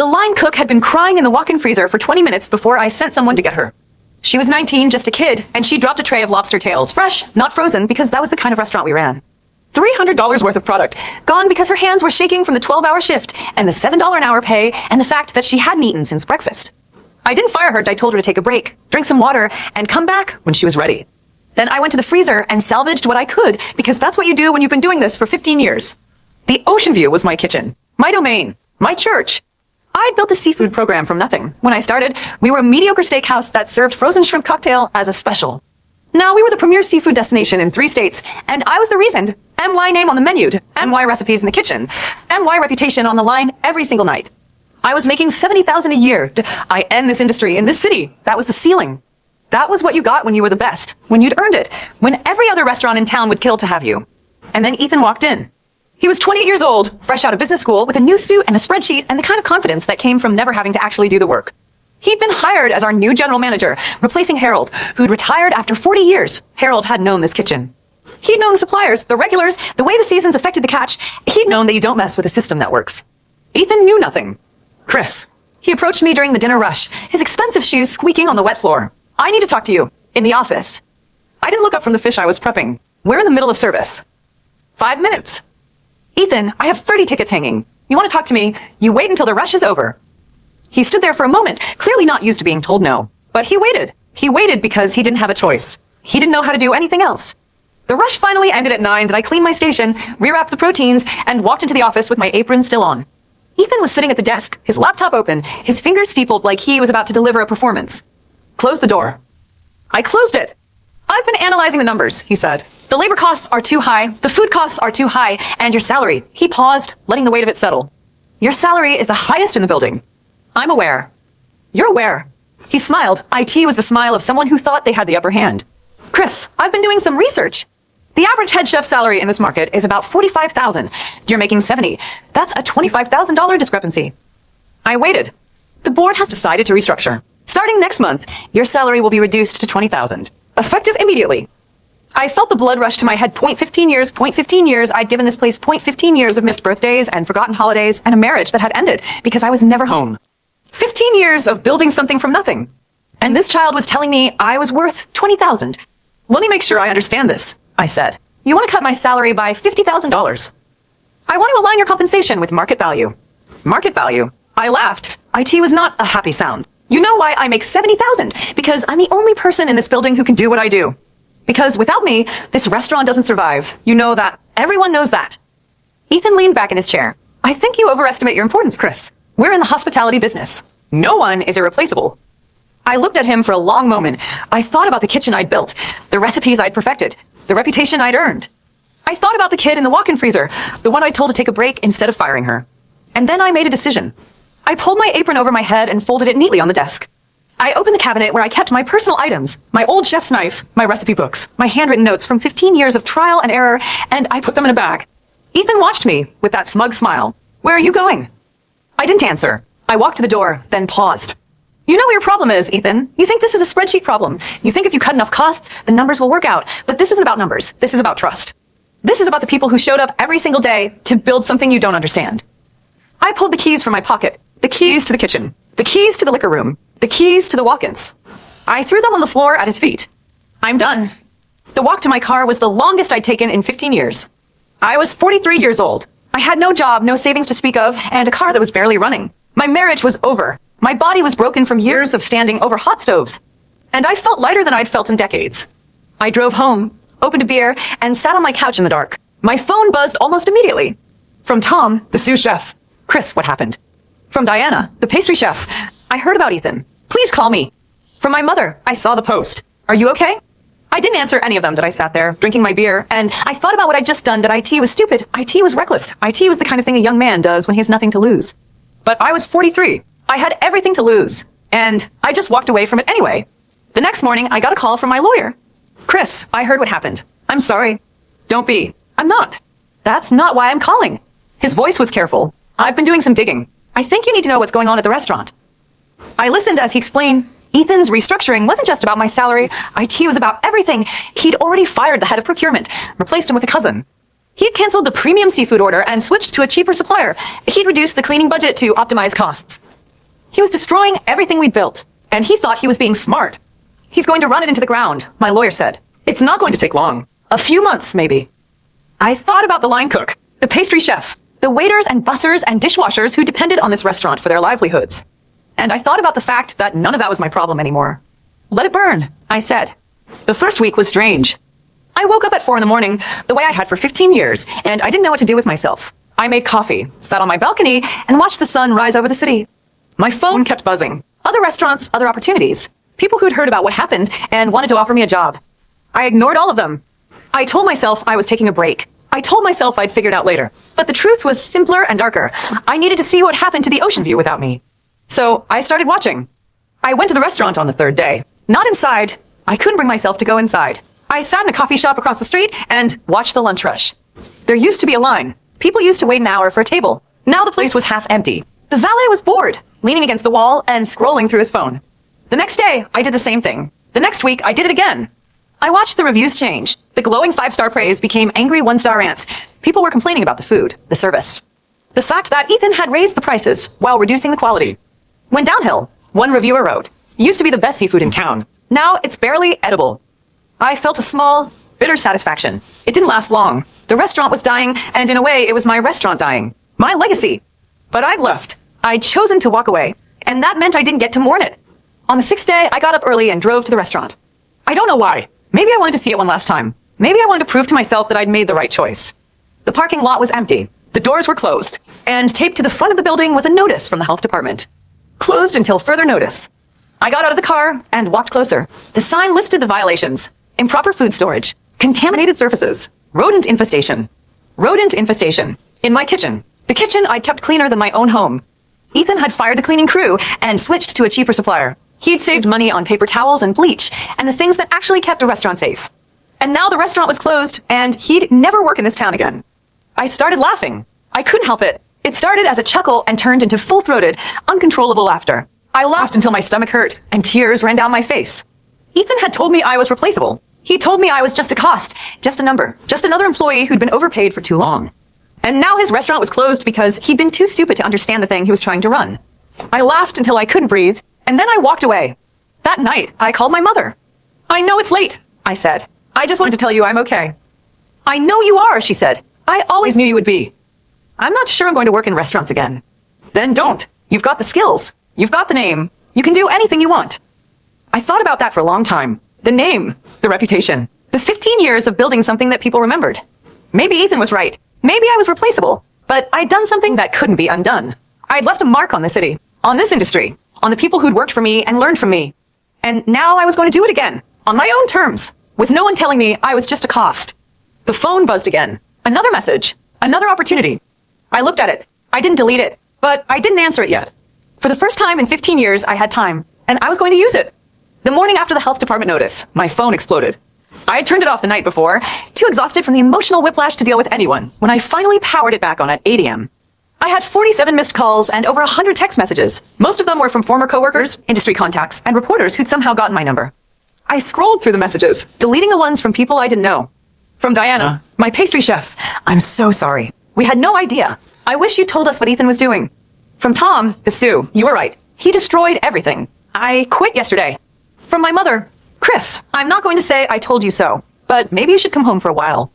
The line cook had been crying in the walk-in freezer for 20 minutes before I sent someone to get her. She was 19, just a kid, and she dropped a tray of lobster tails, fresh, not frozen, because that was the kind of restaurant we ran. $300 worth of product, gone because her hands were shaking from the 12-hour shift and the $7 an hour pay and the fact that she hadn't eaten since breakfast. I didn't fire her. I told her to take a break, drink some water, and come back when she was ready. Then I went to the freezer and salvaged what I could, because that's what you do when you've been doing this for 15 years. The ocean view was my kitchen, my domain, my church. I'd built a seafood program from nothing. When I started, we were a mediocre steakhouse that served frozen shrimp cocktail as a special. Now we were the premier seafood destination in 3 states, and I was the reason. MY name on the menu, MY recipes in the kitchen, MY reputation on the line every single night. I was making $70,000 a year. I end this industry in this city. That was the ceiling. That was what you got when you were the best, when you'd earned it, when every other restaurant in town would kill to have you. And then Ethan walked in. He was 28 years old, fresh out of business school, with a new suit and a spreadsheet and the kind of confidence that came from never having to actually do the work. He'd been hired as our new general manager, replacing Harold, who'd retired after 40 years. Harold had known this kitchen. He'd known the suppliers, the regulars, the way the seasons affected the catch. He'd known that you don't mess with a system that works. Ethan knew nothing. Chris. He approached me during the dinner rush, his expensive shoes squeaking on the wet floor. I need to talk to you. In the office. I didn't look up from the fish I was prepping. We're in the middle of service. 5 minutes. Ethan, I have 30 tickets hanging. You want to talk to me? You wait until the rush is over. He stood there for a moment, clearly not used to being told no. But he waited. He waited because he didn't have a choice. He didn't know how to do anything else. The rush finally ended at 9, and I cleaned my station, rewrapped the proteins, and walked into the office with my apron still on. Ethan was sitting at the desk, his laptop open, his fingers steepled like he was about to deliver a performance. Close the door. I closed it. I've been analyzing the numbers, he said. The labor costs are too high, the food costs are too high, and your salary. He paused, letting the weight of it settle. Your salary is the highest in the building. I'm aware. You're aware. He smiled. IT was the smile of someone who thought they had the upper hand. Chris, I've been doing some research. The average head chef salary in this market is about $45,000. You're making $70. That's a $25,000 discrepancy. I waited. The board has decided to restructure. Starting next month, your salary will be reduced to $20,000. Effective immediately. I felt the blood rush to my head. 15 years, 15 years. I'd given this place 15 years of missed birthdays and forgotten holidays and a marriage that had ended because I was never home. 15 years of building something from nothing. And this child was telling me I was worth $20,000. Let me make sure I understand this, I said. You want to cut my salary by $50,000. I want to align your compensation with market value. Market value? I laughed. IT was not a happy sound. You know why I make $70,000? Because I'm the only person in this building who can do what I do. Because without me, this restaurant doesn't survive. You know that. Everyone knows that. Ethan leaned back in his chair. I think you overestimate your importance, Chris. We're in the hospitality business. No one is irreplaceable. I looked at him for a long moment. I thought about the kitchen I'd built, the recipes I'd perfected, the reputation I'd earned. I thought about the kid in the walk-in freezer, the one I told to take a break instead of firing her. And then I made a decision. I pulled my apron over my head and folded it neatly on the desk. I opened the cabinet where I kept my personal items, my old chef's knife, my recipe books, my handwritten notes from 15 years of trial and error, and I put them in a bag. Ethan watched me with that smug smile. Where are you going? I didn't answer. I walked to the door, then paused. You know what your problem is, Ethan. You think this is a spreadsheet problem. You think if you cut enough costs, the numbers will work out. But this isn't about numbers. This is about trust. This is about the people who showed up every single day to build something you don't understand. I pulled the keys from my pocket. The keys to the kitchen. The keys to the liquor room. The keys to the walk-ins. I threw them on the floor at his feet. I'm done. The walk to my car was the longest I'd taken in 15 years. I was 43 years old. I had no job, no savings to speak of, and a car that was barely running. My marriage was over. My body was broken from years of standing over hot stoves. And I felt lighter than I'd felt in decades. I drove home, opened a beer, and sat on my couch in the dark. My phone buzzed almost immediately. From Tom, the sous chef. Chris, what happened? From Diana, the pastry chef. I heard about Ethan. Please call me. From my mother, I saw the post. Are you okay? I didn't answer any of them that I sat there, drinking my beer, and I thought about what I'd just done, that IT was stupid. IT was reckless. IT was the kind of thing a young man does when he has nothing to lose. But I was 43. I had everything to lose. And I just walked away from it anyway. The next morning, I got a call from my lawyer. Chris, I heard what happened. I'm sorry. Don't be. I'm not. That's not why I'm calling. His voice was careful. I've been doing some digging. I think you need to know what's going on at the restaurant. I listened as he explained. Ethan's restructuring wasn't just about my salary. IT was about everything. He'd already fired the head of procurement, replaced him with a cousin. He had canceled the premium seafood order and switched to a cheaper supplier. He'd reduced the cleaning budget to optimize costs. He was destroying everything we'd built, and he thought he was being smart. He's going to run it into the ground, my lawyer said. It's not going to take long. A few months, maybe. I thought about the line cook, the pastry chef, the waiters and bussers and dishwashers who depended on this restaurant for their livelihoods. And I thought about the fact that none of that was my problem anymore. Let it burn, I said. The first week was strange. I woke up at 4 a.m, the way I had for 15 years, and I didn't know what to do with myself. I made coffee, sat on my balcony, and watched the sun rise over the city. My phone kept buzzing. Other restaurants, other opportunities. People who'd heard about what happened and wanted to offer me a job. I ignored all of them. I told myself I was taking a break. I told myself I'd figure it out later. But the truth was simpler and darker. I needed to see what happened to the ocean view without me. So I started watching. I went to the restaurant on the third day. Not inside. I couldn't bring myself to go inside. I sat in a coffee shop across the street and watched the lunch rush. There used to be a line. People used to wait an hour for a table. Now the place was half empty. The valet was bored, leaning against the wall and scrolling through his phone. The next day, I did the same thing. The next week, I did it again. I watched the reviews change. The glowing 5-star praise became angry 1-star rants. People were complaining about the food, the service. The fact that Ethan had raised the prices while reducing the quality. Went downhill. One reviewer wrote, "Used to be the best seafood in town. Now it's barely edible." I felt a small, bitter satisfaction. It didn't last long. The restaurant was dying, and in a way, it was my restaurant dying. My legacy. But I'd left. I'd chosen to walk away, and that meant I didn't get to mourn it. On the 6th day, I got up early and drove to the restaurant. I don't know why. Maybe I wanted to see it one last time. Maybe I wanted to prove to myself that I'd made the right choice. The parking lot was empty. The doors were closed, and taped to the front of the building was a notice from the health department. Closed until further notice. I got out of the car and walked closer. The sign listed the violations. Improper food storage, contaminated surfaces, rodent infestation. Rodent infestation. In my kitchen. The kitchen I'd kept cleaner than my own home. Ethan had fired the cleaning crew and switched to a cheaper supplier. He'd saved money on paper towels and bleach and the things that actually kept a restaurant safe. And now the restaurant was closed and he'd never work in this town again. I started laughing. I couldn't help it. It started as a chuckle and turned into full-throated, uncontrollable laughter. I laughed until my stomach hurt and tears ran down my face. Ethan had told me I was replaceable. He told me I was just a cost, just a number, just another employee who'd been overpaid for too long. And now his restaurant was closed because he'd been too stupid to understand the thing he was trying to run. I laughed until I couldn't breathe, and then I walked away. That night, I called my mother. "I know it's late," I said. "I just wanted to tell you I'm okay." "I know you are," she said. "I always knew you would be." "I'm not sure I'm going to work in restaurants again." "Then don't. You've got the skills. You've got the name. You can do anything you want." I thought about that for a long time. The name, the reputation, the 15 years of building something that people remembered. Maybe Ethan was right. Maybe I was replaceable, but I'd done something that couldn't be undone. I'd left a mark on the city, on this industry, on the people who'd worked for me and learned from me. And now I was going to do it again, on my own terms, with no one telling me I was just a cost. The phone buzzed again. Another message. Another opportunity. I looked at it. I didn't delete it, but I didn't answer it yet. For the first time in 15 years, I had time, and I was going to use it. The morning after the health department notice, my phone exploded. I had turned it off the night before, too exhausted from the emotional whiplash to deal with anyone, when I finally powered it back on at 8 a.m. I had 47 missed calls and over 100 text messages. Most of them were from former coworkers, industry contacts, and reporters who'd somehow gotten my number. I scrolled through the messages, deleting the ones from people I didn't know. From Diana, my pastry chef. "I'm so sorry. We had no idea. I wish you told us what Ethan was doing." From Tom, the Sue, "You were right. He destroyed everything. I quit yesterday." From my mother, "Chris, I'm not going to say I told you so, but maybe you should come home for a while."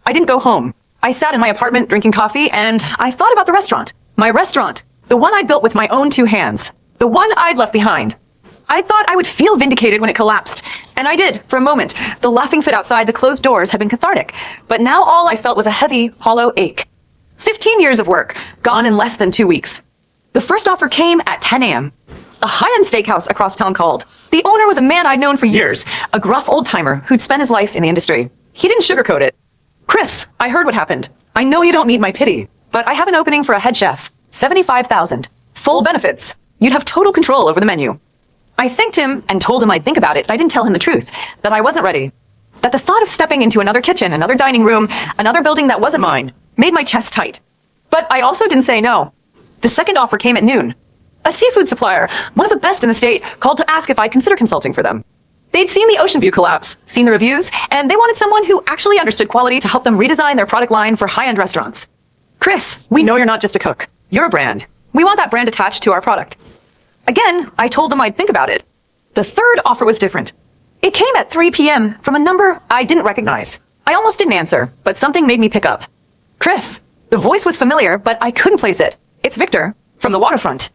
I didn't go home. I sat in my apartment drinking coffee, and I thought about the restaurant. My restaurant. The one I'd built with my own 2 hands. The one I'd left behind. I thought I would feel vindicated when it collapsed. And I did, for a moment. The laughing fit outside the closed doors had been cathartic. But now all I felt was a heavy, hollow ache. 15 years of work, gone in less than 2 weeks. The first offer came at 10 a.m. A high-end steakhouse across town called. The owner was a man I'd known for years, a gruff old-timer who'd spent his life in the industry. He didn't sugarcoat it. "Chris, I heard what happened. I know you don't need my pity, but I have an opening for a head chef. 75,000. Full benefits. You'd have total control over the menu." I thanked him and told him I'd think about it. I didn't tell him the truth, that I wasn't ready. That the thought of stepping into another kitchen, another dining room, another building that wasn't mine, made my chest tight. But I also didn't say no. The second offer came at noon. A seafood supplier, one of the best in the state, called to ask if I'd consider consulting for them. They'd seen the ocean view collapse, seen the reviews, and they wanted someone who actually understood quality to help them redesign their product line for high-end restaurants. "Chris, we know you're not just a cook. You're a brand. We want that brand attached to our product." Again, I told them I'd think about it. The third offer was different. It came at 3 p.m. from a number I didn't recognize. I almost didn't answer, but something made me pick up. Chris. The voice was familiar, but I couldn't place it. It's Victor, from the waterfront.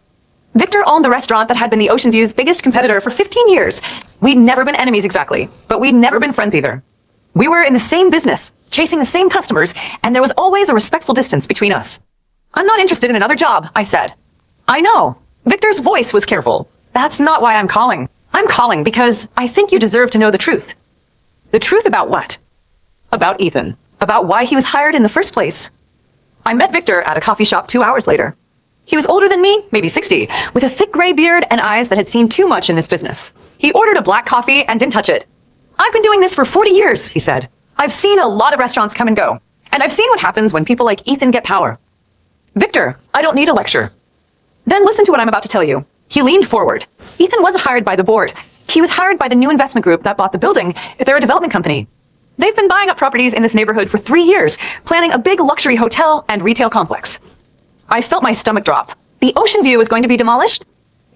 Victor owned the restaurant that had been the Ocean View's biggest competitor for 15 years. We'd never been enemies exactly, but we'd never been friends either. We were in the same business, chasing the same customers, and there was always a respectful distance between us. I'm not interested in another job, I said. I know. Victor's voice was careful. That's not why I'm calling. I'm calling because I think you deserve to know the truth. The truth about what? About Ethan. About why he was hired in the first place. I met Victor at a coffee shop 2 hours later. He was older than me, maybe 60, with a thick gray beard and eyes that had seen too much in this business. He ordered a black coffee and didn't touch it. I've been doing this for 40 years, he said. I've seen a lot of restaurants come and go, and I've seen what happens when people like Ethan get power. Victor, I don't need a lecture. Then listen to what I'm about to tell you. He leaned forward. Ethan wasn't hired by the board. He was hired by the new investment group that bought the building. They're a development company. They've been buying up properties in this neighborhood for 3 years, planning a big luxury hotel and retail complex. I felt my stomach drop. The Ocean View was going to be demolished?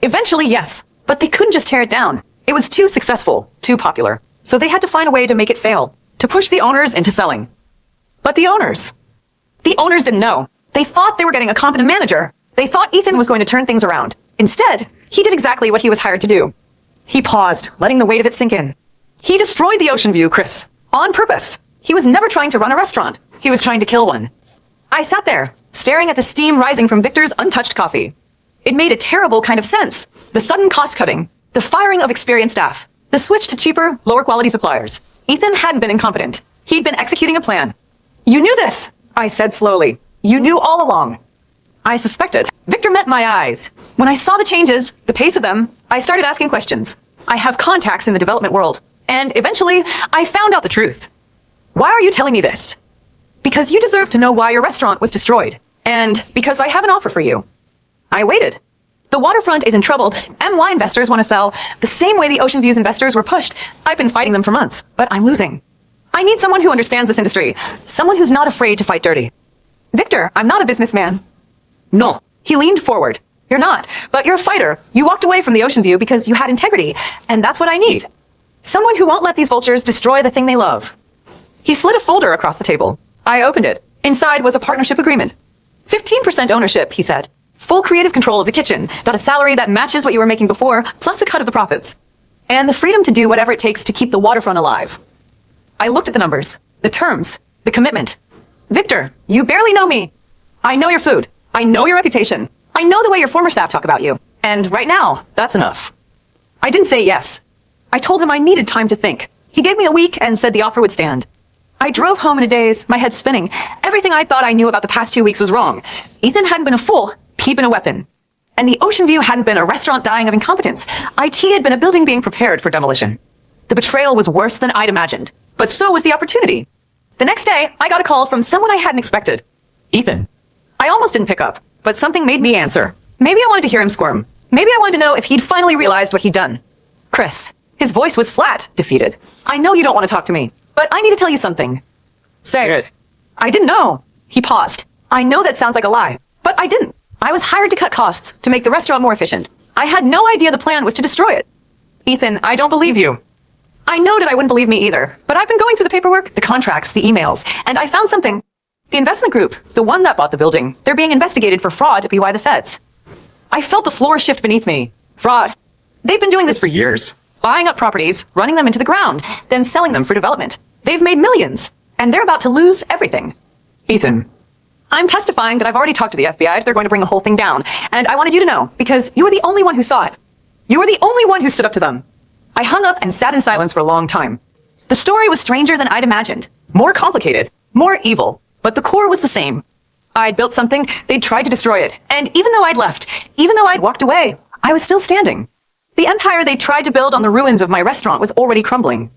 Eventually, yes, but they couldn't just tear it down. It was too successful, too popular. So they had to find a way to make it fail, to push the owners into selling. But the owners didn't know. They thought they were getting a competent manager. They thought Ethan was going to turn things around. Instead, he did exactly what he was hired to do. He paused, letting the weight of it sink in. He destroyed the Ocean View, Chris. On purpose. He was never trying to run a restaurant. He was trying to kill one. I sat there, staring at the steam rising from Victor's untouched coffee. It made a terrible kind of sense. The sudden cost-cutting, the firing of experienced staff, the switch to cheaper, lower-quality suppliers. Ethan hadn't been incompetent. He'd been executing a plan. You knew this, I said slowly. You knew all along. I suspected. Victor met my eyes. When I saw the changes, the pace of them, I started asking questions. I have contacts in the development world. And eventually, I found out the truth. Why are you telling me this? Because you deserve to know why your restaurant was destroyed. And because I have an offer for you. I waited. The waterfront is in trouble. MY investors want to sell the same way the Ocean View's investors were pushed. I've been fighting them for months, but I'm losing. I need someone who understands this industry. Someone who's not afraid to fight dirty. Victor, I'm not a businessman. No. He leaned forward. You're not, but you're a fighter. You walked away from the Ocean View because you had integrity, and that's what I need. Someone who won't let these vultures destroy the thing they love. He slid a folder across the table. I opened it. Inside was a partnership agreement. 15% ownership, he said. Full creative control of the kitchen. Got a salary that matches what you were making before, plus a cut of the profits. And the freedom to do whatever it takes to keep the waterfront alive. I looked at the numbers, the terms, the commitment. Victor, you barely know me. I know your food. I know your reputation. I know the way your former staff talk about you. And right now, that's enough. I didn't say yes. I told him I needed time to think. He gave me a week and said the offer would stand. I drove home in a daze, my head spinning. Everything I thought I knew about the past 2 weeks was wrong. Ethan hadn't been a fool, he'd been a weapon. And the Ocean View hadn't been a restaurant dying of incompetence. IT had been a building being prepared for demolition. The betrayal was worse than I'd imagined, but so was the opportunity. The next day, I got a call from someone I hadn't expected. Ethan. I almost didn't pick up, but something made me answer. Maybe I wanted to hear him squirm. Maybe I wanted to know if he'd finally realized what he'd done. Chris. His voice was flat, defeated. I know you don't want to talk to me, but I need to tell you something. Say it. I didn't know. He paused. I know that sounds like a lie, but I didn't. I was hired to cut costs, to make the restaurant more efficient. I had no idea the plan was to destroy it. Ethan, I don't believe you. I know that I wouldn't believe me either, but I've been going through the paperwork, the contracts, the emails, and I found something. The investment group, the one that bought the building, they're being investigated for fraud by the feds. I felt the floor shift beneath me. Fraud. They've been doing this for years. Buying up properties, running them into the ground, then selling them for development. They've made millions, and they're about to lose everything. Ethan. I'm testifying that I've already talked to the FBI. They're going to bring the whole thing down. And I wanted you to know, because you were the only one who saw it. You were the only one who stood up to them. I hung up and sat in silence for a long time. The story was stranger than I'd imagined. More complicated. More evil. But the core was the same. I'd built something, they'd tried to destroy it. And even though I'd left, even though I'd walked away, I was still standing. The empire they tried to build on the ruins of my restaurant was already crumbling.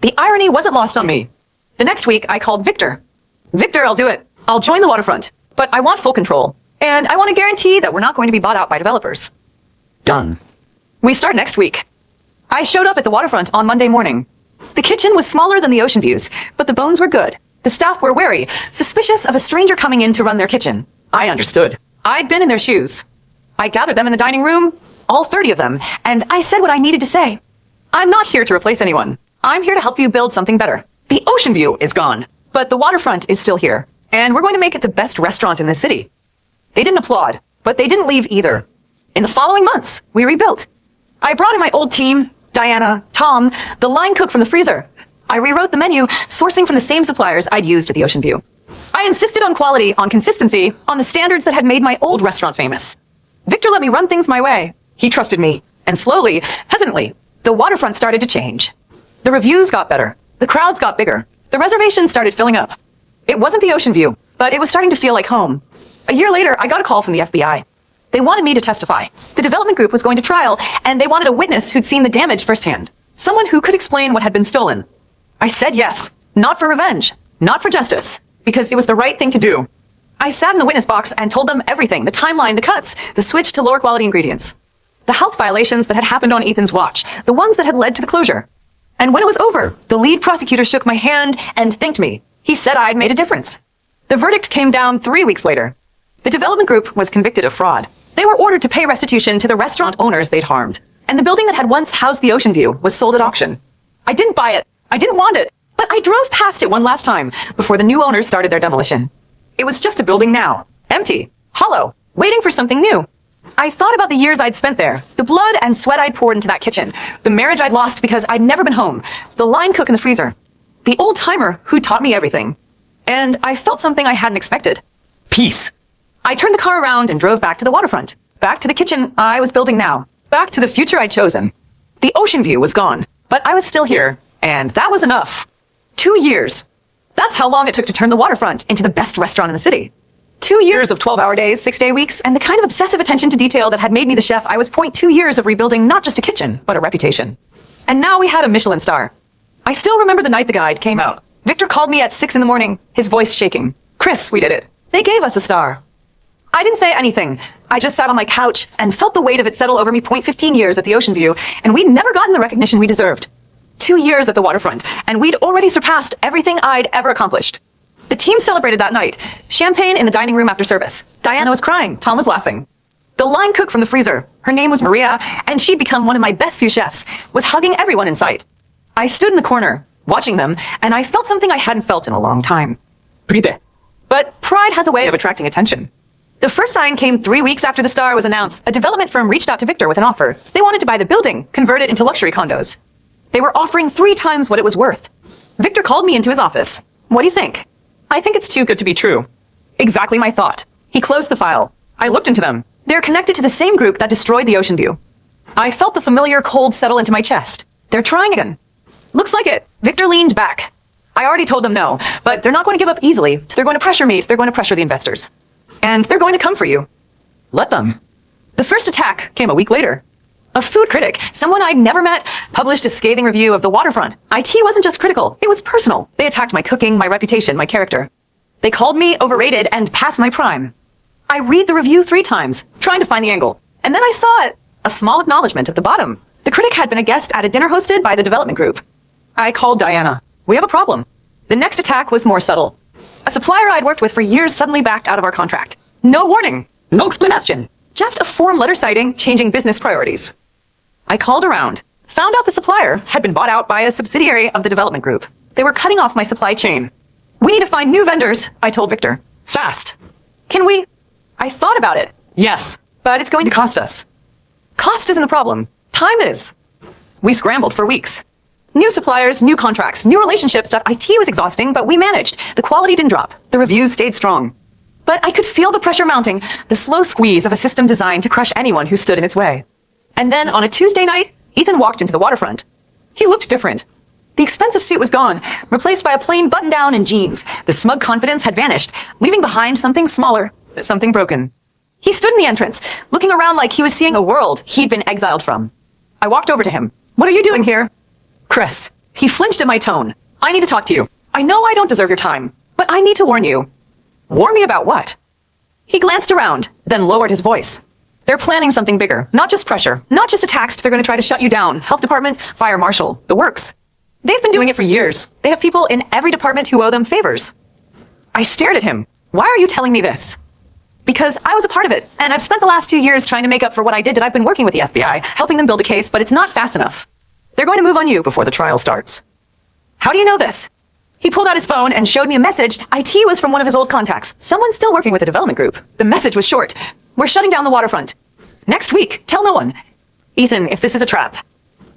The irony wasn't lost on me. The next week, I called Victor. Victor, I'll do it. I'll join the waterfront. But I want full control. And I want to guarantee that we're not going to be bought out by developers. Done. We start next week. I showed up at the waterfront on Monday morning. The kitchen was smaller than the Ocean View's, but the bones were good. The staff were wary, suspicious of a stranger coming in to run their kitchen. I understood. I'd been in their shoes. I gathered them in the dining room. all 30 of them, and I said what I needed to say. I'm not here to replace anyone. I'm here to help you build something better. The ocean view is gone, but the waterfront is still here, and we're going to make it the best restaurant in this city. They didn't applaud, but they didn't leave either. In the following months, we rebuilt. I brought in my old team, Diana, Tom, the line cook from the freezer. I rewrote the menu, sourcing from the same suppliers I'd used at the Ocean View. I insisted on quality, on consistency, on the standards that had made my old restaurant famous. Victor let me run things my way. He trusted me. And slowly, hesitantly, the waterfront started to change. The reviews got better. The crowds got bigger. The reservations started filling up. It wasn't the Ocean View, but it was starting to feel like home. A year later, I got a call from the FBI. They wanted me to testify. The development group was going to trial, and they wanted a witness who'd seen the damage firsthand. Someone who could explain what had been stolen. I said yes. Not for revenge. Not for justice. Because it was the right thing to do. I sat in the witness box and told them everything. The timeline, the cuts, the switch to lower quality ingredients. The health violations that had happened on Ethan's watch. The ones that had led to the closure. And when it was over, the lead prosecutor shook my hand and thanked me. He said I'd made a difference. The verdict came down 3 weeks later. The development group was convicted of fraud. They were ordered to pay restitution to the restaurant owners they'd harmed. And the building that had once housed the Ocean View was sold at auction. I didn't buy it. I didn't want it. But I drove past it one last time before the new owners started their demolition. It was just a building now. Empty. Hollow. Waiting for something new. I thought about the years I'd spent there. The blood and sweat I'd poured into that kitchen. The marriage I'd lost because I'd never been home. The line cook in the freezer. The old timer who taught me everything. And I felt something I hadn't expected. Peace. I turned the car around and drove back to the waterfront. Back to the kitchen I was building now. Back to the future I'd chosen. The Ocean View was gone, but I was still here, and that was enough. 2 years. That's how long it took to turn the waterfront into the best restaurant in the city. 2 years of 12-hour days, 6-day weeks, and the kind of obsessive attention to detail that had made me the chef I was. 2 years of rebuilding not just a kitchen, but a reputation. And now we had a Michelin star. I still remember the night the guide came out. Victor called me at 6 in the morning, his voice shaking. Chris, we did it. They gave us a star. I didn't say anything. I just sat on my couch and felt the weight of it settle over me. 15 years at the Ocean View, and we'd never gotten the recognition we deserved. 2 years at the waterfront, and we'd already surpassed everything I'd ever accomplished. The team celebrated that night. Champagne in the dining room after service. Diana was crying. Tom was laughing. The line cook from the freezer, her name was Maria, and she'd become one of my best sous chefs, was hugging everyone in sight. I stood in the corner, watching them, and I felt something I hadn't felt in a long time. Pride. But pride has a way of attracting attention. The first sign came 3 weeks after the star was announced. A development firm reached out to Victor with an offer. They wanted to buy the building, convert it into luxury condos. They were offering 3 times what it was worth. Victor called me into his office. What do you think? I think it's too good to be true. Exactly my thought. He closed the file. I looked into them. They're connected to the same group that destroyed the Ocean View. I felt the familiar cold settle into my chest. They're trying again. Looks like it. Victor leaned back. I already told them no, but they're not going to give up easily. They're going to pressure me. They're going to pressure the investors. And they're going to come for you. Let them. The first attack came a week later. A food critic, someone I'd never met, published a scathing review of the waterfront. IT wasn't just critical, it was personal. They attacked my cooking, my reputation, my character. They called me overrated and past my prime. I read the review 3 times, trying to find the angle. And then I saw it. A small acknowledgement at the bottom. The critic had been a guest at a dinner hosted by the development group. I called Diana. We have a problem. The next attack was more subtle. A supplier I'd worked with for years suddenly backed out of our contract. No warning. No explanation. Just a form letter citing changing business priorities. I called around, found out the supplier had been bought out by a subsidiary of the development group. They were cutting off my supply chain. We need to find new vendors, I told Victor. Fast. Can we? I thought about it. Yes, but it's going to cost us. Cost isn't the problem. Time is. We scrambled for weeks. New suppliers, new contracts, new relationships. IT was exhausting, but we managed. The quality didn't drop. The reviews stayed strong. But I could feel the pressure mounting, the slow squeeze of a system designed to crush anyone who stood in its way. And then, on a Tuesday night, Ethan walked into the waterfront. He looked different. The expensive suit was gone, replaced by a plain button-down and jeans. The smug confidence had vanished, leaving behind something smaller, something broken. He stood in the entrance, looking around like he was seeing a world he'd been exiled from. I walked over to him. What are you doing here? Chris. He flinched at my tone. I need to talk to you. I know I don't deserve your time, but I need to warn you. Warn me about what? He glanced around, then lowered his voice. They're planning something bigger. Not just pressure. Not just attacks. They're going to try to shut you down. Health department, fire marshal, the works. They've been doing it for years. They have people in every department who owe them favors. I stared at him. Why are you telling me this? Because I was a part of it, and I've spent the last 2 years trying to make up for what I did. I've been working with the FBI, helping them build a case, but it's not fast enough. They're going to move on you before the trial starts. How do you know this? He pulled out his phone and showed me a message. IT was from one of his old contacts. Someone still working with the development group. The message was short. We're shutting down the waterfront. Next week, tell no one. Ethan, if this is a trap.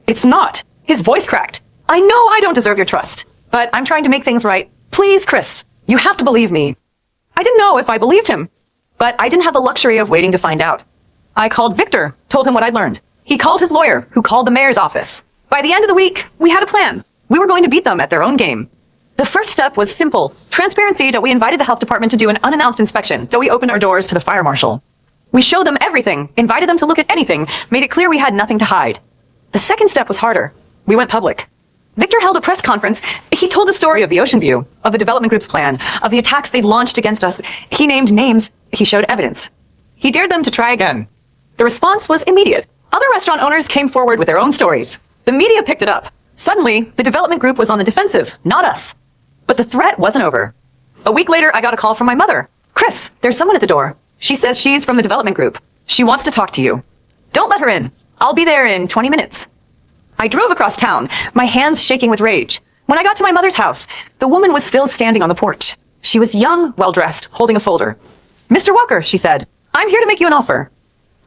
It's not. His voice cracked. I know I don't deserve your trust, but I'm trying to make things right. Please, Chris, you have to believe me. I didn't know if I believed him, but I didn't have the luxury of waiting to find out. I called Victor, told him what I'd learned. He called his lawyer, who called the mayor's office. By the end of the week, we had a plan. We were going to beat them at their own game. The first step was simple. Transparency. We invited the health department to do an unannounced inspection. We opened our doors to the fire marshal. We showed them everything, invited them to look at anything, made it clear we had nothing to hide. The second step was harder. We went public. Victor held a press conference. He told the story of the Ocean View, of the development group's plan, of the attacks they'd launched against us. He named names. He showed evidence. He dared them to try again. The response was immediate. Other restaurant owners came forward with their own stories. The media picked it up. Suddenly, the development group was on the defensive, not us. But the threat wasn't over. A week later, I got a call from my mother. Chris, there's someone at the door. She says she's from the development group. She wants to talk to you. Don't let her in. I'll be there in 20 minutes. I drove across town, my hands shaking with rage. When I got to my mother's house, the woman was still standing on the porch. She was young, well-dressed, holding a folder. Mr. Walker, she said, I'm here to make you an offer.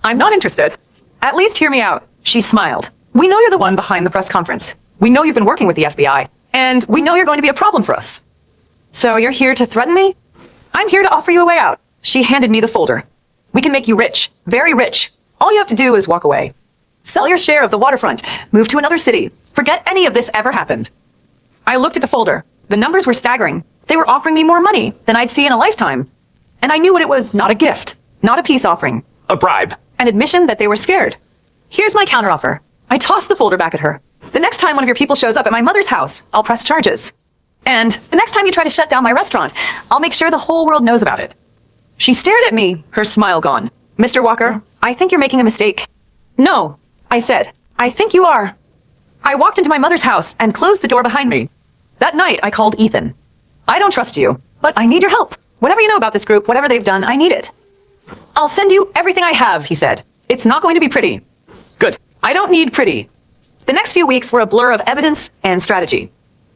I'm not interested. At least hear me out. She smiled. We know you're the one behind the press conference. We know you've been working with the FBI, and we know you're going to be a problem for us. So you're here to threaten me? I'm here to offer you a way out. She handed me the folder. We can make you rich, very rich. All you have to do is walk away. Sell your share of the waterfront, move to another city. Forget any of this ever happened. I looked at the folder. The numbers were staggering. They were offering me more money than I'd see in a lifetime. And I knew what it was, not a gift, not a peace offering. A bribe. An admission that they were scared. Here's my counteroffer. I tossed the folder back at her. The next time one of your people shows up at my mother's house, I'll press charges. And the next time you try to shut down my restaurant, I'll make sure the whole world knows about it. She stared at me, her smile gone. Mr. Walker, I think you're making a mistake. No, I said. I think you are. I walked into my mother's house and closed the door behind me. That night, I called Ethan. I don't trust you, but I need your help. Whatever you know about this group, whatever they've done, I need it. I'll send you everything I have, he said. It's not going to be pretty. Good. I don't need pretty. The next few weeks were a blur of evidence and strategy.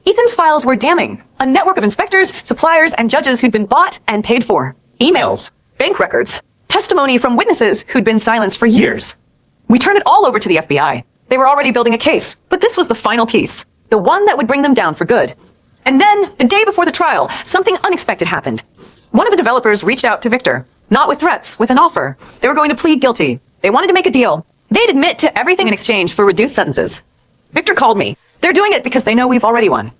Ethan's files were damning. A network of inspectors, suppliers, and judges who'd been bought and paid for. Emails, bank records, testimony from witnesses who'd been silenced for years. We turned it all over to the FBI. They were already building a case, but this was the final piece. The one that would bring them down for good. And then, the day before the trial, something unexpected happened. One of the developers reached out to Victor. Not with threats, with an offer. They were going to plead guilty. They wanted to make a deal. They'd admit to everything in exchange for reduced sentences. Victor called me. They're doing it because they know we've already won.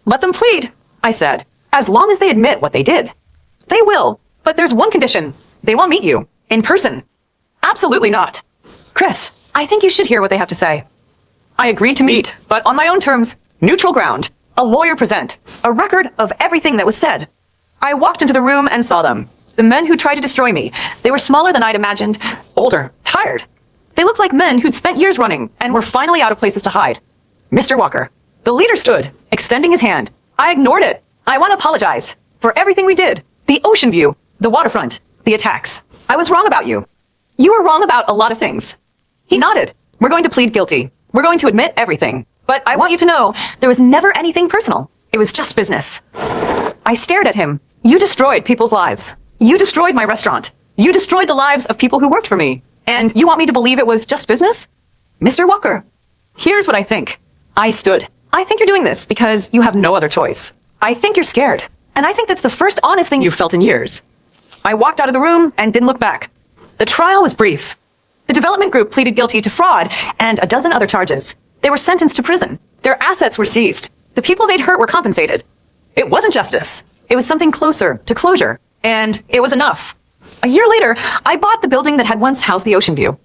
Let them plead, I said. As long as they admit what they did. They will, but there's one condition. They won't meet you. In person. Absolutely not. Chris, I think you should hear what they have to say. I agreed to meet, but on my own terms. Neutral ground. A lawyer present. A record of everything that was said. I walked into the room and saw them. The men who tried to destroy me. They were smaller than I'd imagined. Older. Tired. They looked like men who'd spent years running and were finally out of places to hide. Mr. Walker. The leader stood, extending his hand. I ignored it. I want to apologize for everything we did. The ocean view. The waterfront. The attacks. I was wrong about you. You were wrong about a lot of things. He nodded. We're going to plead guilty. We're going to admit everything. But I want you to know, there was never anything personal. It was just business. I stared at him. You destroyed people's lives. You destroyed my restaurant. You destroyed the lives of people who worked for me. And you want me to believe it was just business? Mr. Walker, here's what I think. I stood. I think you're doing this because you have no other choice. I think you're scared. And I think that's the first honest thing you've felt in years. I walked out of the room and didn't look back. The trial was brief. The development group pleaded guilty to fraud and a dozen other charges. They were sentenced to prison. Their assets were seized. The people they'd hurt were compensated. It wasn't justice. It was something closer to closure. And it was enough. A year later, I bought the building that had once housed the Ocean View.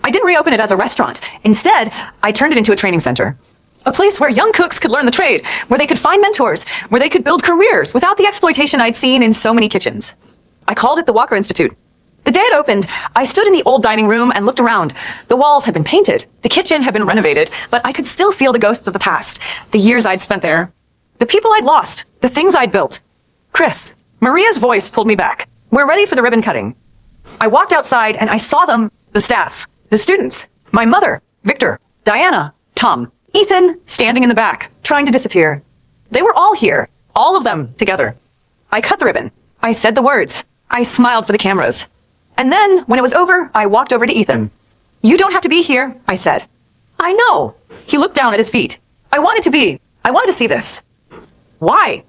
I didn't reopen it as a restaurant. Instead, I turned it into a training center. A place where young cooks could learn the trade, where they could find mentors, where they could build careers without the exploitation I'd seen in so many kitchens. I called it the Walker Institute. The day it opened, I stood in the old dining room and looked around. The walls had been painted, the kitchen had been renovated, but I could still feel the ghosts of the past, the years I'd spent there, the people I'd lost, the things I'd built. Chris, Maria's voice pulled me back. We're ready for the ribbon cutting. I walked outside and I saw them, the staff, the students, my mother, Victor, Diana, Tom, Ethan, standing in the back, trying to disappear. They were all here, all of them together. I cut the ribbon. I said the words. I smiled for the cameras. And then, when it was over, I walked over to Ethan. You don't have to be here, I said. I know. He looked down at his feet. I wanted to see this. Why?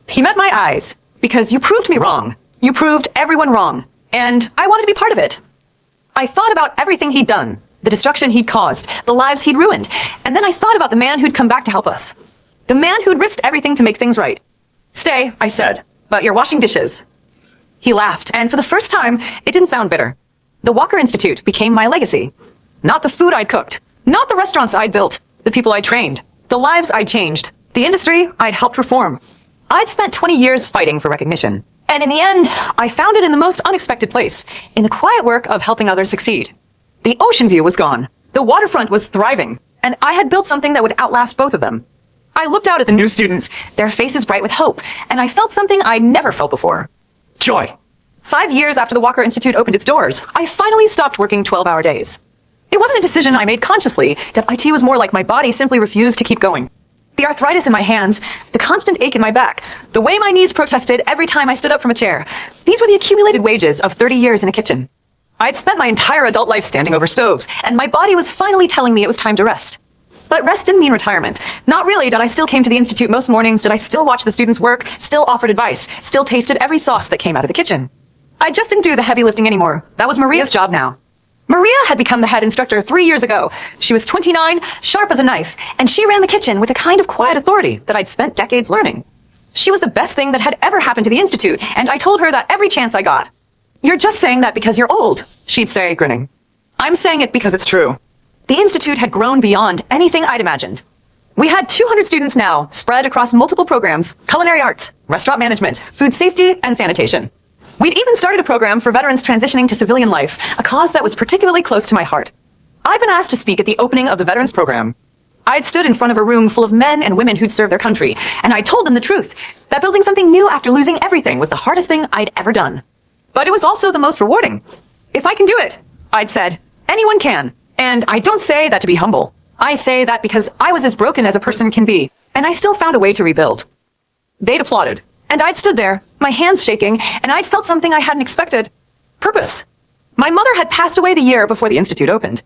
He met my eyes. Because you proved me wrong. You proved everyone wrong. And I wanted to be part of it. I thought about everything he'd done, the destruction he'd caused, the lives he'd ruined. And then I thought about the man who'd come back to help us. The man who'd risked everything to make things right. Stay, I said, but you're washing dishes. He laughed, and for the first time, it didn't sound bitter. The Walker Institute became my legacy. Not the food I'd cooked, not the restaurants I'd built, the people I'd trained, the lives I'd changed, the industry I'd helped reform. I'd spent 20 years fighting for recognition. And in the end, I found it in the most unexpected place, in the quiet work of helping others succeed. The ocean view was gone. The waterfront was thriving. And I had built something that would outlast both of them. I looked out at the new students, their faces bright with hope, and I felt something I'd never felt before. Joy. 5 years after the Walker Institute opened its doors, I finally stopped working 12-hour days. It wasn't a decision I made consciously. That IT was more like my body simply refused to keep going. The arthritis in my hands, the constant ache in my back, the way my knees protested every time I stood up from a chair. These were the accumulated wages of 30 years in a kitchen. I'd spent my entire adult life standing over stoves, and my body was finally telling me it was time to rest. But rest didn't mean retirement. Not really. Did I still came to the Institute most mornings? Did I still watch the students work? Still offered advice? Still tasted every sauce that came out of the kitchen? I just didn't do the heavy lifting anymore. That was Maria's job now. Maria had become the head instructor 3 years ago. She was 29, sharp as a knife, and she ran the kitchen with a kind of quiet authority that I'd spent decades learning. She was the best thing that had ever happened to the Institute, and I told her that every chance I got. You're just saying that because you're old, she'd say, grinning. I'm saying it because it's true. The Institute had grown beyond anything I'd imagined. We had 200 students now, spread across multiple programs, culinary arts, restaurant management, food safety, and sanitation. We'd even started a program for veterans transitioning to civilian life, a cause that was particularly close to my heart. I'd been asked to speak at the opening of the veterans program. I'd stood in front of a room full of men and women who'd served their country, and I told them the truth, that building something new after losing everything was the hardest thing I'd ever done. But it was also the most rewarding. If I can do it, I'd said, anyone can. And I don't say that to be humble. I say that because I was as broken as a person can be, and I still found a way to rebuild. They'd applauded, and I'd stood there, my hands shaking, and I'd felt something I hadn't expected. Purpose. My mother had passed away the year before the Institute opened.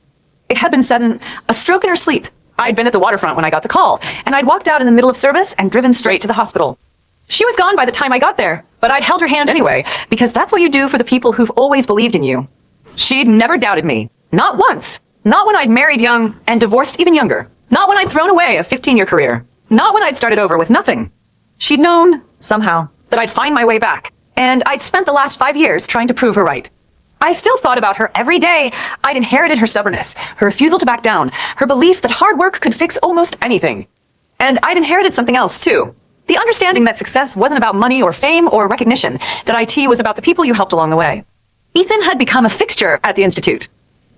It had been sudden, a stroke in her sleep. I'd been at the waterfront when I got the call, and I'd walked out in the middle of service and driven straight to the hospital. She was gone by the time I got there, but I'd held her hand anyway, because that's what you do for the people who've always believed in you. She'd never doubted me. Not once. Not when I'd married young and divorced even younger. Not when I'd thrown away a 15-year career. Not when I'd started over with nothing. She'd known, somehow, that I'd find my way back, and I'd spent the last 5 years trying to prove her right. I still thought about her every day. I'd inherited her stubbornness, her refusal to back down, her belief that hard work could fix almost anything. And I'd inherited something else, too. The understanding that success wasn't about money or fame or recognition, that IT was about the people you helped along the way. Ethan had become a fixture at the Institute.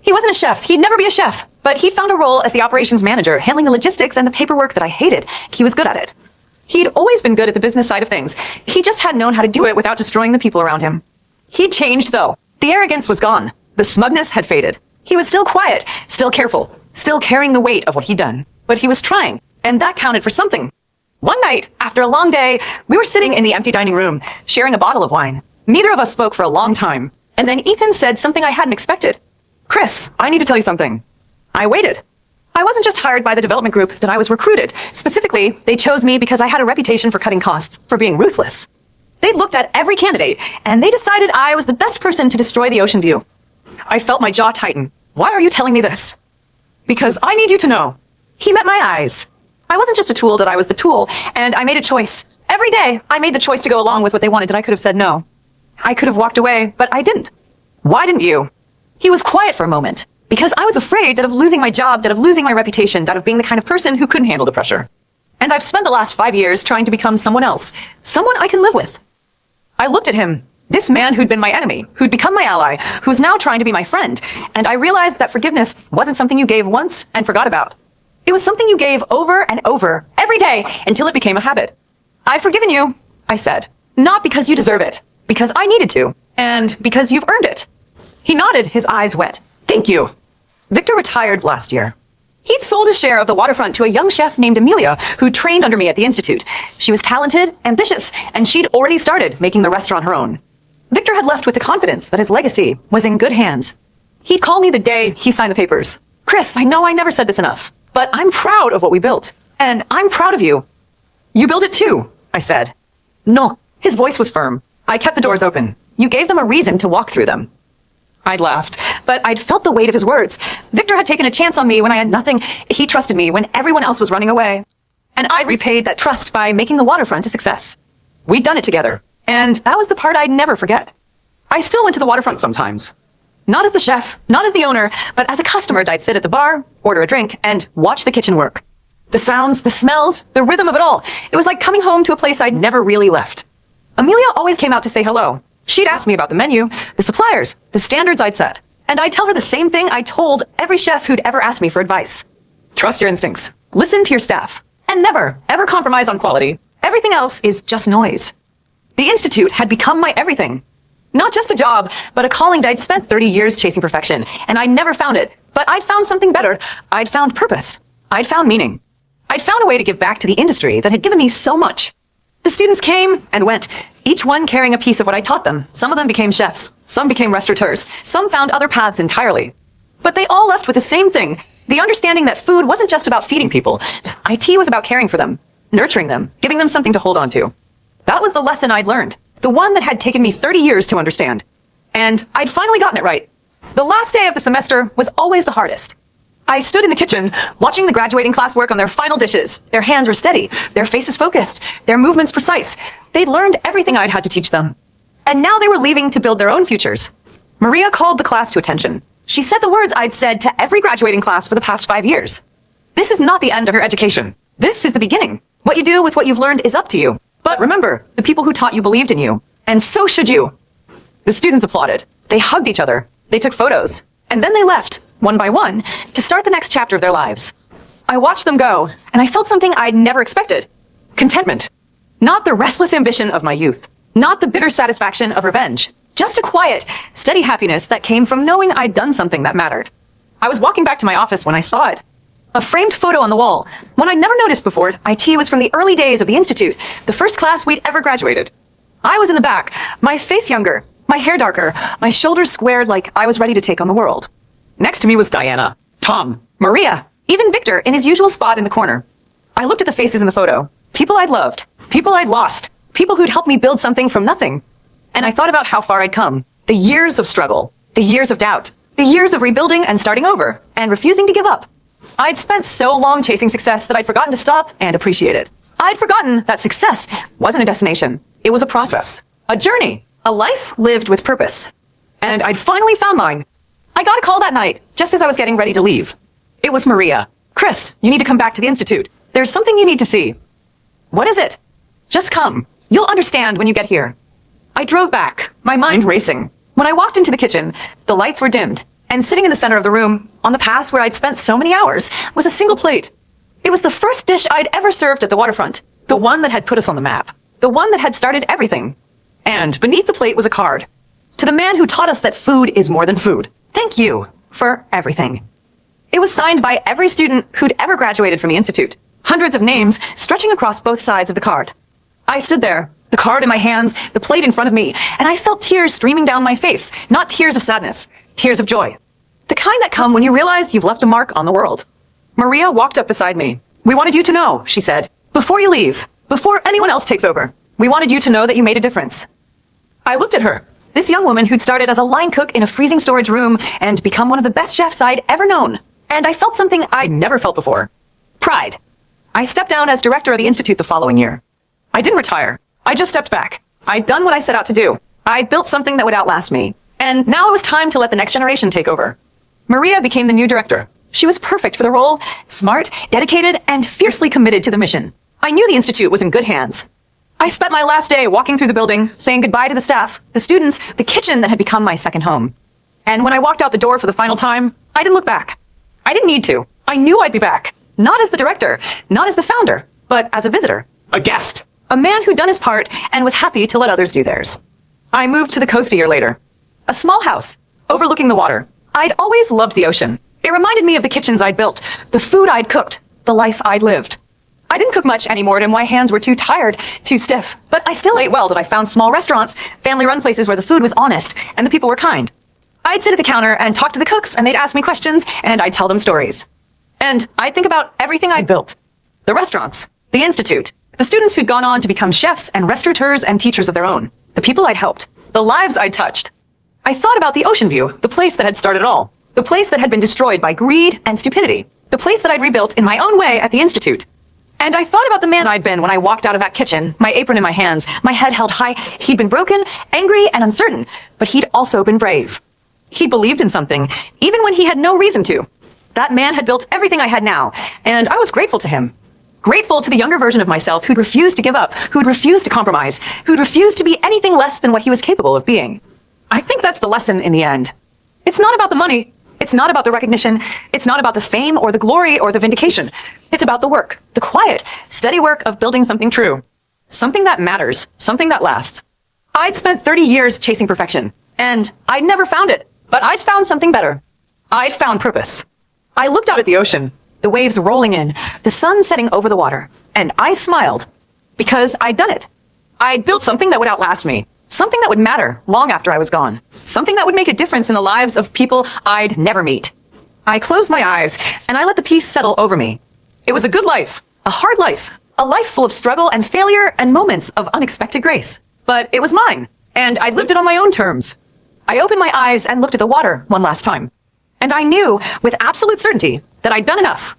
He wasn't a chef. He'd never be a chef. But he'd found a role as the operations manager, handling the logistics and the paperwork that I hated. He was good at it. He'd always been good at the business side of things. He just hadn't known how to do it without destroying the people around him. He'd changed, though. The arrogance was gone. The smugness had faded. He was still quiet, still careful, still carrying the weight of what he'd done. But he was trying, and that counted for something. One night, after a long day, we were sitting in the empty dining room, sharing a bottle of wine. Neither of us spoke for a long time. And then Ethan said something I hadn't expected. Chris, I need to tell you something. I waited. I wasn't just hired by the development group, that I was recruited. Specifically, they chose me because I had a reputation for cutting costs, for being ruthless. They looked at every candidate, and they decided I was the best person to destroy the ocean view. I felt my jaw tighten. Why are you telling me this? Because I need you to know. He met my eyes. I wasn't just a tool, that I was the tool, and I made a choice. Every day, I made the choice to go along with what they wanted, and I could have said no. I could have walked away, but I didn't. Why didn't you? He was quiet for a moment, because I was afraid that of losing my job, that of losing my reputation, that of being the kind of person who couldn't handle the pressure. And I've spent the last 5 years trying to become someone else, someone I can live with. I looked at him, this man who'd been my enemy, who'd become my ally, who's now trying to be my friend, and I realized that forgiveness wasn't something you gave once and forgot about. It was something you gave over and over, every day, until it became a habit. I've forgiven you, I said, not because you deserve it, because I needed to, and because you've earned it. He nodded, his eyes wet. Thank you. Victor retired last year. He'd sold his share of the waterfront to a young chef named Amelia, who trained under me at the Institute. She was talented, ambitious, and she'd already started making the restaurant her own. Victor had left with the confidence that his legacy was in good hands. He'd call me the day he signed the papers. Chris, I know I never said this enough, but I'm proud of what we built. And I'm proud of you. You built it too, I said. No. His voice was firm. I kept the doors open. You gave them a reason to walk through them. I'd laughed, but I'd felt the weight of his words. Victor had taken a chance on me when I had nothing. He trusted me when everyone else was running away. And I repaid that trust by making the waterfront a success. We'd done it together, and that was the part I'd never forget. I still went to the waterfront sometimes. Not as the chef, not as the owner, but as a customer. I'd sit at the bar, order a drink, and watch the kitchen work. The sounds, the smells, the rhythm of it all. It was like coming home to a place I'd never really left. Amelia always came out to say hello. She'd ask me about the menu, the suppliers, the standards I'd set. And I'd tell her the same thing I told every chef who'd ever asked me for advice. Trust your instincts. Listen to your staff. And never, ever compromise on quality. Everything else is just noise. The Institute had become my everything. Not just a job, but a calling. I'd spent 30 years chasing perfection, and I'd never found it. But I'd found something better. I'd found purpose. I'd found meaning. I'd found a way to give back to the industry that had given me so much. The students came and went, each one carrying a piece of what I taught them. Some of them became chefs. Some became restaurateurs. Some found other paths entirely. But they all left with the same thing, the understanding that food wasn't just about feeding people. IT was about caring for them, nurturing them, giving them something to hold on to. That was the lesson I'd learned, the one that had taken me 30 years to understand. And I'd finally gotten it right. The last day of the semester was always the hardest. I stood in the kitchen, watching the graduating class work on their final dishes. Their hands were steady, their faces focused, their movements precise. They'd learned everything I'd had to teach them. And now they were leaving to build their own futures. Maria called the class to attention. She said the words I'd said to every graduating class for the past 5 years. This is not the end of your education. This is the beginning. What you do with what you've learned is up to you. But remember, the people who taught you believed in you. And so should you. The students applauded. They hugged each other. They took photos. And then they left, one by one, to start the next chapter of their lives. I watched them go, and I felt something I'd never expected. Contentment. Not the restless ambition of my youth. Not the bitter satisfaction of revenge. Just a quiet, steady happiness that came from knowing I'd done something that mattered. I was walking back to my office when I saw it. A framed photo on the wall, one I'd never noticed before. IT was from the early days of the Institute, the first class we'd ever graduated. I was in the back, my face younger, my hair darker, my shoulders squared like I was ready to take on the world. Next to me was Diana, Tom, Maria, even Victor in his usual spot in the corner. I looked at the faces in the photo. People I'd loved, people I'd lost, people who'd helped me build something from nothing. And I thought about how far I'd come. The years of struggle, the years of doubt, the years of rebuilding and starting over, and refusing to give up. I'd spent so long chasing success that I'd forgotten to stop and appreciate it. I'd forgotten that success wasn't a destination. It was a process, a journey, a life lived with purpose. And I'd finally found mine. I got a call that night, just as I was getting ready to leave. It was Maria. Chris, you need to come back to the Institute. There's something you need to see. What is it? Just come. You'll understand when you get here. I drove back, my mind racing. When I walked into the kitchen, the lights were dimmed, and sitting in the center of the room, on the pass where I'd spent so many hours, was a single plate. It was the first dish I'd ever served at the waterfront, the one that had put us on the map, the one that had started everything. And beneath the plate was a card. To the man who taught us that food is more than food. Thank you for everything. It was signed by every student who'd ever graduated from the Institute. Hundreds of names stretching across both sides of the card. I stood there, the card in my hands, the plate in front of me, and I felt tears streaming down my face. Not tears of sadness, tears of joy. The kind that come when you realize you've left a mark on the world. Maria walked up beside me. We wanted you to know, she said, before you leave, before anyone else takes over, we wanted you to know that you made a difference. I looked at her, this young woman who'd started as a line cook in a freezing storage room and become one of the best chefs I'd ever known. And I felt something I'd never felt before. Pride. I stepped down as director of the Institute the following year. I didn't retire. I just stepped back. I'd done what I set out to do. I built something that would outlast me. And now it was time to let the next generation take over. Maria became the new director. She was perfect for the role, smart, dedicated, and fiercely committed to the mission. I knew the Institute was in good hands. I spent my last day walking through the building, saying goodbye to the staff, the students, the kitchen that had become my second home. And when I walked out the door for the final time, I didn't look back. I didn't need to. I knew I'd be back. Not as the director, not as the founder, but as a visitor. A guest. A man who'd done his part and was happy to let others do theirs. I moved to the coast a year later. A small house, overlooking the water. I'd always loved the ocean. It reminded me of the kitchens I'd built, the food I'd cooked, the life I'd lived. I didn't cook much anymore and my hands were too tired, too stiff, but I still ate well that I found small restaurants, family-run places where the food was honest and the people were kind. I'd sit at the counter and talk to the cooks and they'd ask me questions and I'd tell them stories. And I'd think about everything I'd built. The restaurants, the institute, the students who'd gone on to become chefs and restaurateurs and teachers of their own, the people I'd helped, the lives I'd touched. I thought about the ocean view, the place that had started all, the place that had been destroyed by greed and stupidity, the place that I'd rebuilt in my own way at the institute. And I thought about the man I'd been when I walked out of that kitchen, my apron in my hands, my head held high. He'd been broken, angry, and uncertain, but he'd also been brave. He believed in something, even when he had no reason to. That man had built everything I had now, and I was grateful to him. Grateful to the younger version of myself who'd refused to give up, who'd refused to compromise, who'd refused to be anything less than what he was capable of being. I think that's the lesson in the end. It's not about the money. It's not about the recognition. It's not about the fame or the glory or the vindication. It's about the work, the quiet, steady work of building something true. Something that matters, something that lasts. I'd spent 30 years chasing perfection, and I'd never found it, but I'd found something better. I'd found purpose. I looked out at the ocean, the waves rolling in, the sun setting over the water, and I smiled because I'd done it. I'd built something that would outlast me, something that would matter long after I was gone, something that would make a difference in the lives of people I'd never meet. I closed my eyes and I let the peace settle over me. It was a good life, a hard life, a life full of struggle and failure and moments of unexpected grace. But it was mine, and I lived it on my own terms. I opened my eyes and looked at the water one last time. And I knew with absolute certainty that I'd done enough.